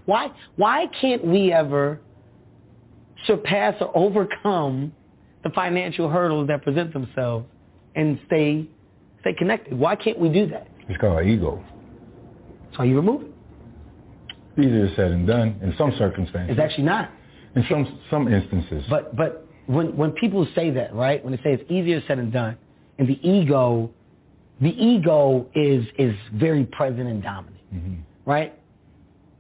Why can't we ever surpass or overcome the financial hurdles that present themselves and stay connected? Why can't we do that? It's called ego. So you remove it. Easier said than done in some circumstances. It's actually not. In some instances. But when people say that, right? When they say it's easier said than done, and the ego is very present and dominant, right?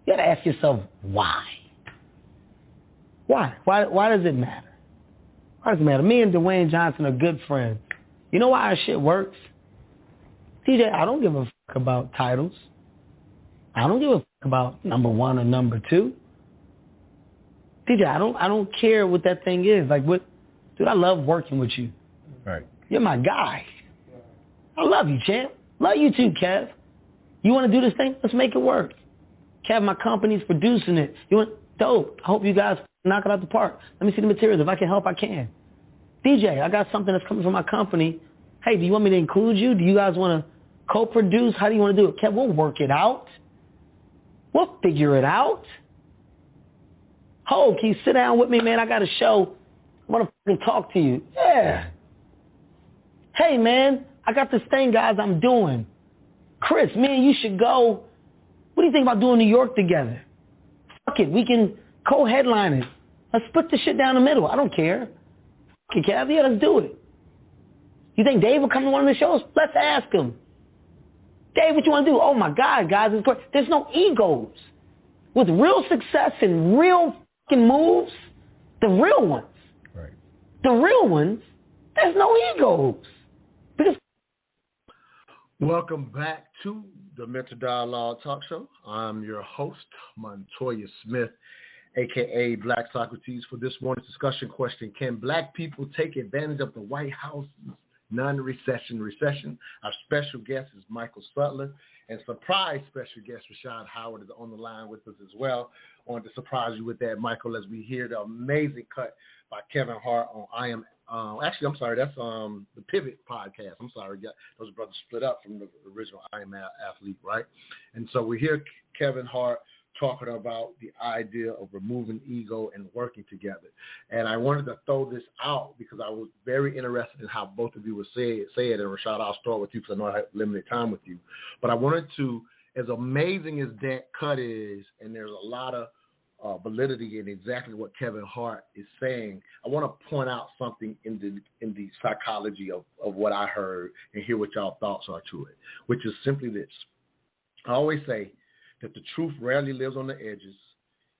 You got to ask yourself why. Why does it matter? Why does it matter? Me and Dwayne Johnson are good friends. You know why our shit works? TJ, I don't give a fuck about titles. I don't give a fuck about number one or number two. TJ, I don't care what that thing is. Like, what, dude, I love working with you. Right. You're my guy. I love you, champ. Love you too, Kev. You want to do this thing? Let's make it work. Kev, my company's producing it. You want dope? I hope you guys knock it out the park. Let me see the materials. If I can help, I can. DJ, I got something that's coming from my company. Hey, do you want me to include you? Do you guys want to co-produce? How do you want to do it? Kev, we'll work it out. We'll figure it out. Ho, can you sit down with me, man? I got a show. I want to talk to you. Yeah. Hey, man, I got this thing, guys, I'm doing. Chris, man, you should go. What do you think about doing New York together? Fuck it, we can co-headline it. Let's split the shit down the middle. I don't care. Fuck it, Kev, yeah, let's do it. You think Dave will come to one of the shows? Let's ask him. Dave, what you want to do? Oh, my God, guys, there's no egos. With real success and real fucking moves, the real ones, right? The real ones, there's no egos. Because welcome back to the Mental Dialogue Talk Show. I'm your host, Montoya Smith, a.k.a. Black Socrates. For this morning's discussion question, can black people take advantage of the White House's non-recession recession? Our special guest is Michael Sutler, and surprise special guest Rashad Howard is on the line with us as well. I wanted to surprise you with that, Michael, as we hear the amazing cut by Kevin Hart on I'm sorry, that's the Pivot podcast. I'm sorry, those brothers split up from the original I Am Athlete, right? And so we hear Kevin Hart talking about the idea of removing ego and working together. And I wanted to throw this out because I was very interested in how both of you would say it. And Rashad, I'll start with you because I know I have limited time with you. But I wanted to, as amazing as that cut is, and there's a lot of validity in exactly what Kevin Hart is saying, I want to point out something in the psychology of what I heard and hear what y'all thoughts are to it, which is simply this. I always say that the truth rarely lives on the edges.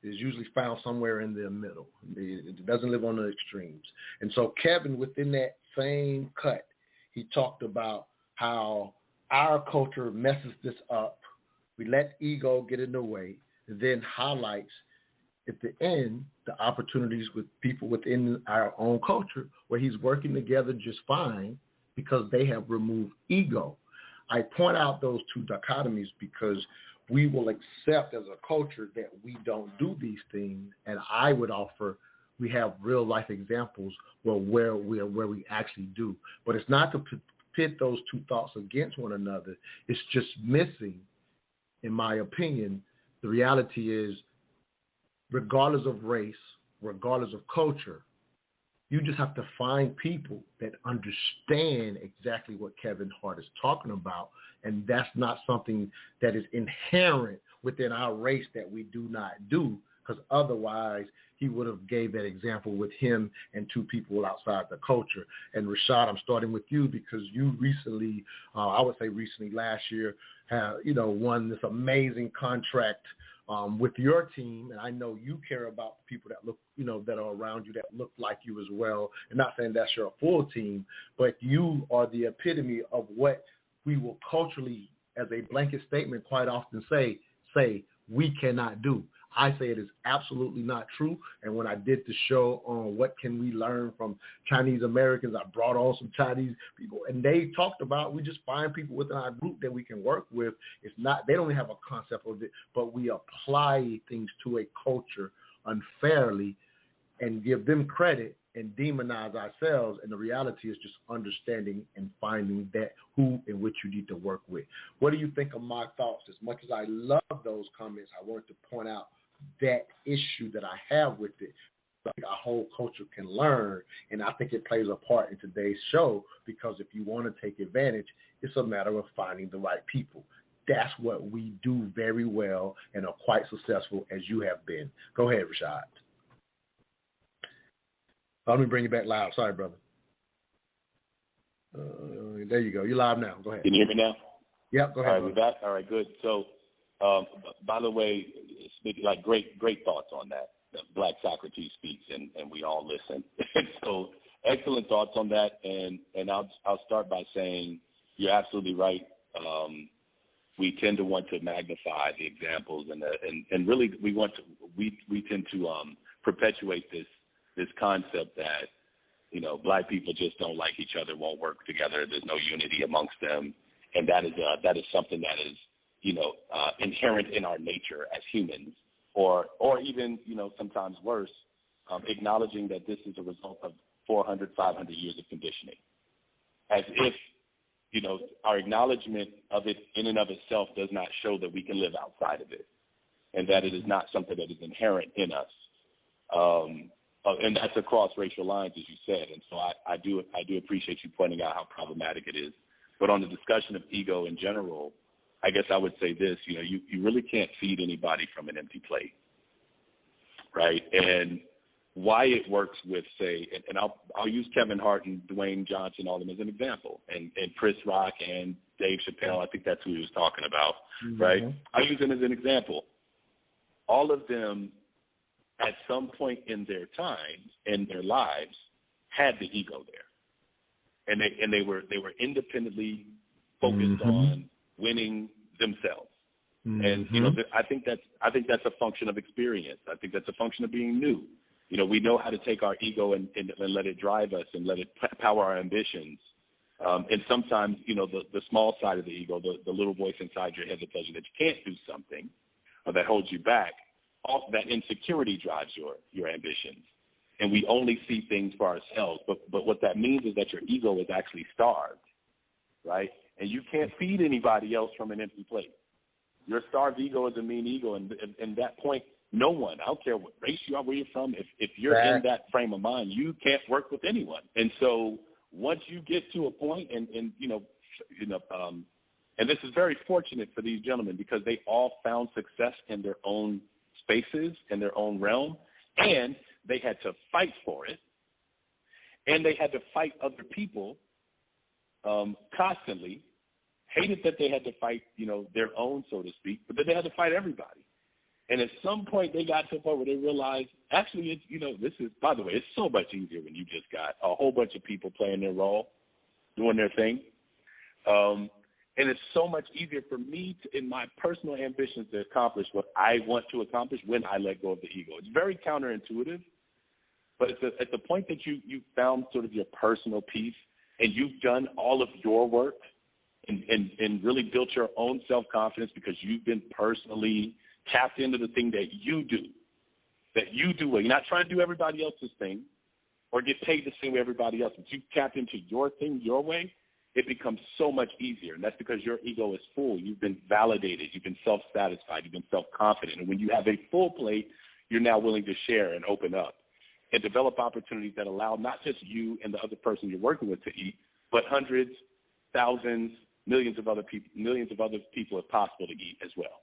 It is usually found somewhere in the middle. It doesn't live on the extremes. And so Kevin, within that same cut, he talked about how our culture messes this up. We let ego get in the way, and then highlights at the end the opportunities with people within our own culture where he's working together just fine because they have removed ego. I point out those two dichotomies because we will accept as a culture that we don't do these things, and I would offer we have real life examples where we actually do. But it's not to pit those two thoughts against one another. It's just missing, in my opinion. The reality is, regardless of race, regardless of culture, you just have to find people that understand exactly what Kevin Hart is talking about. And that's not something that is inherent within our race that we do not do, because otherwise he would have gave that example with him and two people outside the culture. And Rashad, I'm starting with you because you recently, I would say recently last year, have, won this amazing contract with your team, and I know you care about the people that look, that are around you that look like you as well. And not saying that's your full team, but you are the epitome of what we will culturally, as a blanket statement, quite often say we cannot do. I say it is absolutely not true. And when I did the show on what can we learn from Chinese Americans, I brought on some Chinese people, and they talked about we just find people within our group that we can work with. It's not, they don't have a concept of it, but we apply things to a culture unfairly and give them credit and demonize ourselves. And the reality is just understanding and finding that who and which you need to work with. What do you think of my thoughts? As much as I love those comments, I wanted to point out that issue that I have with it. I think our whole culture can learn, and I think it plays a part in today's show because if you want to take advantage, it's a matter of finding the right people. That's what we do very well and are quite successful as you have been. Go ahead, Rashad. Let me bring you back live. Sorry, brother. There you go. You're live now. Go ahead. Can you hear me now? Yep, go ahead. All right, we're back. All right, good. So, by the way, speaking like great thoughts on that. Black Socrates speaks, and we all listen. So, excellent thoughts on that. And I'll start by saying you're absolutely right. We tend to want to magnify the examples, and really we tend to perpetuate this concept that Black people just don't like each other, won't work together. There's no unity amongst them, and that is something that is inherent in our nature as humans, or even sometimes worse, acknowledging that this is a result of 400, 500 years of conditioning, as if our acknowledgement of it in and of itself does not show that we can live outside of it, and that it is not something that is inherent in us. And that's across racial lines, as you said. And so I do appreciate you pointing out how problematic it is. But on the discussion of ego in general, I guess I would say this: you really can't feed anybody from an empty plate, right? And why it works with, say, and I'll use Kevin Hart and Dwayne Johnson, all of them as an example, and Chris Rock and Dave Chappelle. I think that's who he was talking about, right? I'll use them as an example. All of them, at some point in their time, in their lives, had the ego there, and they were independently focused on winning themselves. And I think that's a function of experience. I think that's a function of being new. We know how to take our ego and let it drive us and let it power our ambitions. And sometimes, the small side of the ego, the little voice inside your head that tells you that you can't do something or that holds you back, that insecurity drives your ambitions. And we only see things for ourselves. But what that means is that your ego is actually starved, right? And you can't feed anybody else from an empty plate. Your starved ego is a mean ego. And that point, no one, I don't care what race you are, where you're from, if you're in that frame of mind, you can't work with anyone. And so once you get to a point, and this is very fortunate for these gentlemen because they all found success in their own spaces, in their own realm, and they had to fight for it, and they had to fight other people constantly, hated that they had to fight, their own, so to speak, but then they had to fight everybody. And at some point, they got to a point where they realized, actually, this is, by the way, it's so much easier when you just got a whole bunch of people playing their role, doing their thing. And it's so much easier for me in my personal ambitions to accomplish what I want to accomplish when I let go of the ego. It's very counterintuitive, but at the point that you found sort of your personal peace and you've done all of your work and really built your own self-confidence because you've been personally tapped into the thing that you do well. You're not trying to do everybody else's thing or get paid the same way everybody else, but you tapped into your thing your way. It becomes so much easier, and that's because your ego is full. You've been validated. You've been self-satisfied. You've been self-confident. And when you have a full plate, you're now willing to share and open up and develop opportunities that allow not just you and the other person you're working with to eat, but hundreds, thousands, millions of other people if possible to eat as well.